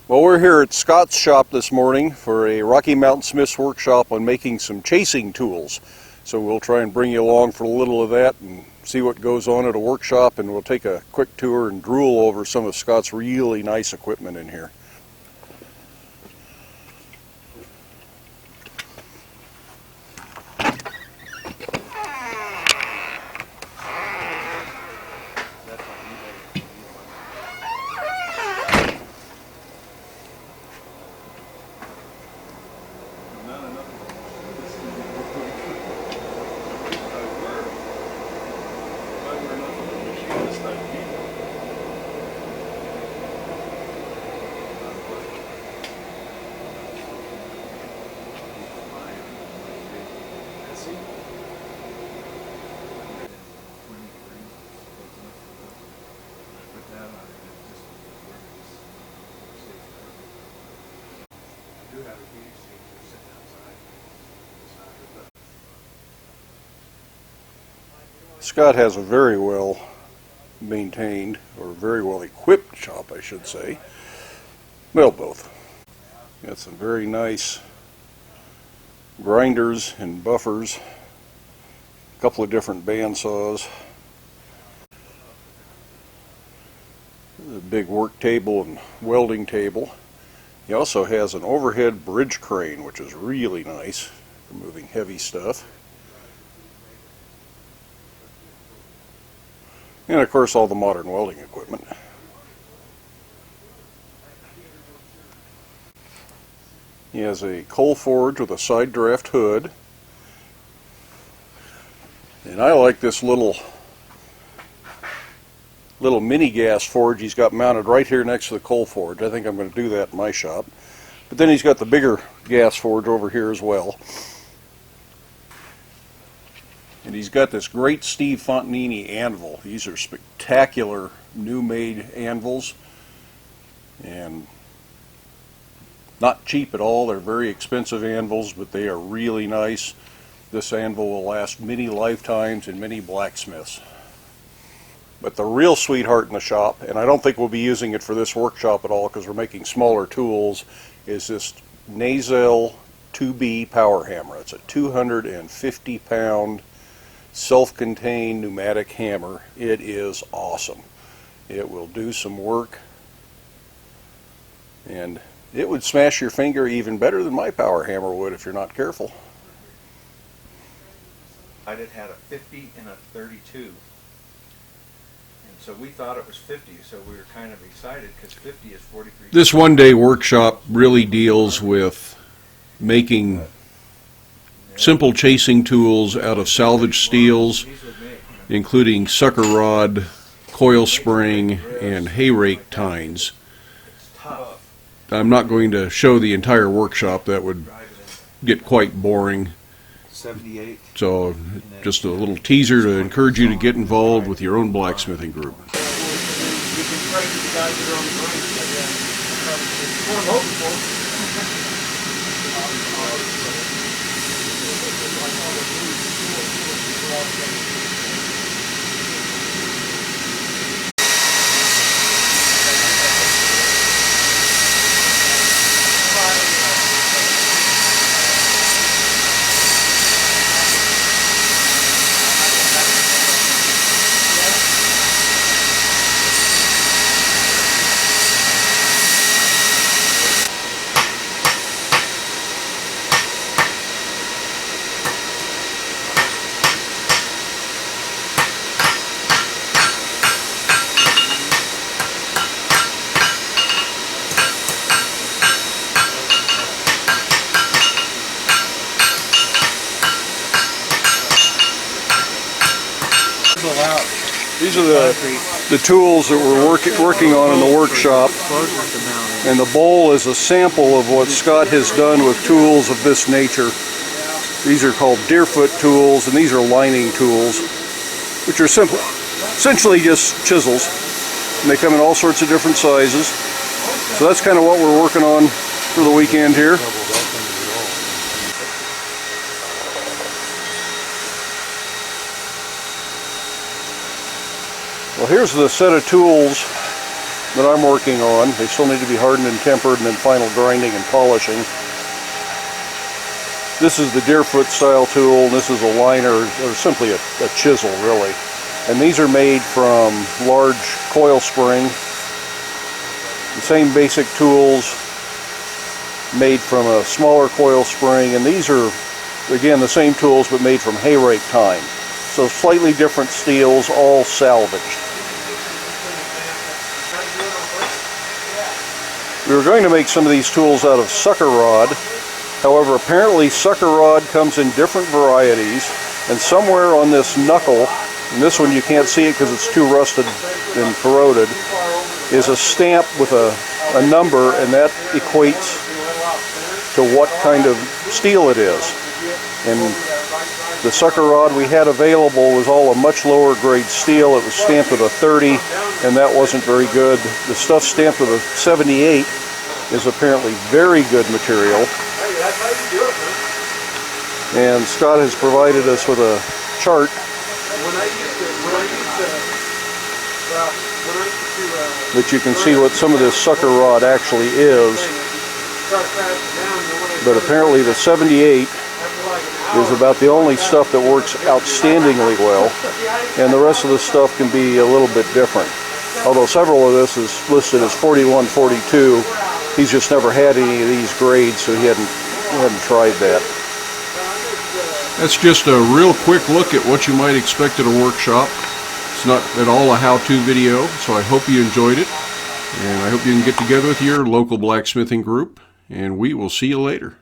Well, we're here at Scott's shop this morning for a Rocky Mountain Smith's workshop on making some chasing tools. So we'll try and bring you along for a little of that and see what goes on at a workshop, and we'll take a quick tour and drool over some of Scott's really nice equipment in here. Scott has a very well maintained, or very well equipped shop, I should say. Well, both. Got some very nice grinders and buffers, a couple of different band saws, a big work table and welding table. He also has an overhead bridge crane, which is really nice for moving heavy stuff. And of course all the modern welding equipment. He has a coal forge with a side draft hood. And I like this little mini gas forge he's got mounted right here next to the coal forge. I think I'm going to do that in my shop. But then he's got the bigger gas forge over here as well. And he's got this great Steve Fontanini anvil. These are spectacular new-made anvils, and not cheap at all. They're very expensive anvils, but they are really nice. This anvil will last many lifetimes in many blacksmiths. But the real sweetheart in the shop, and I don't think we'll be using it for this workshop at all because we're making smaller tools, is this Nazel 2B power hammer. It's a 250-pound self-contained pneumatic hammer. It is awesome. It will do some work, and it would smash your finger even better than my power hammer would if you're not careful. It had a 50 and a 32, and so we thought it was 50, so we were kind of excited because 50 is 43. This one-day workshop really deals with making simple chasing tools out of salvaged steels, including sucker rod, coil spring, and hay rake tines. I'm not going to show the entire workshop. That would get quite boring. 78. So just a little teaser to encourage you to get involved with your own blacksmithing group. These are the tools that we're working on in the workshop, and the bowl is a sample of what Scott has done with tools of this nature. These are called Deerfoot Tools, and these are lining tools, which are essentially just chisels, and they come in all sorts of different sizes. So that's kind of what we're working on for the weekend here. Well, here's the set of tools that I'm working on. They still need to be hardened and tempered and then final grinding and polishing. This is the Deerfoot style tool, and this is a liner, or simply a chisel really. And these are made from large coil spring. The same basic tools made from a smaller coil spring, and these are again the same tools but made from hayrake tine. So slightly different steels, all salvaged. We were going to make some of these tools out of sucker rod. However, apparently sucker rod comes in different varieties, and somewhere on this knuckle, and this one you can't see it because it's too rusted and corroded, is a stamp with a number, and that equates to what kind of steel it is. And the sucker rod we had available was all a much lower grade steel. It was stamped with a 30, and that wasn't very good. The stuff stamped with a 78 is apparently very good material. And Scott has provided us with a chart that you can see what some of this sucker rod actually is. But apparently the 78 is about the only stuff that works outstandingly well, and the rest of the stuff can be a little bit different. Although several of this is listed as 41, 42, he's just never had any of these grades, so he hadn't tried that. That's just a real quick look at what you might expect at a workshop. It's not at all a how-to video, so I hope you enjoyed it, and I hope you can get together with your local blacksmithing group, and we will see you later.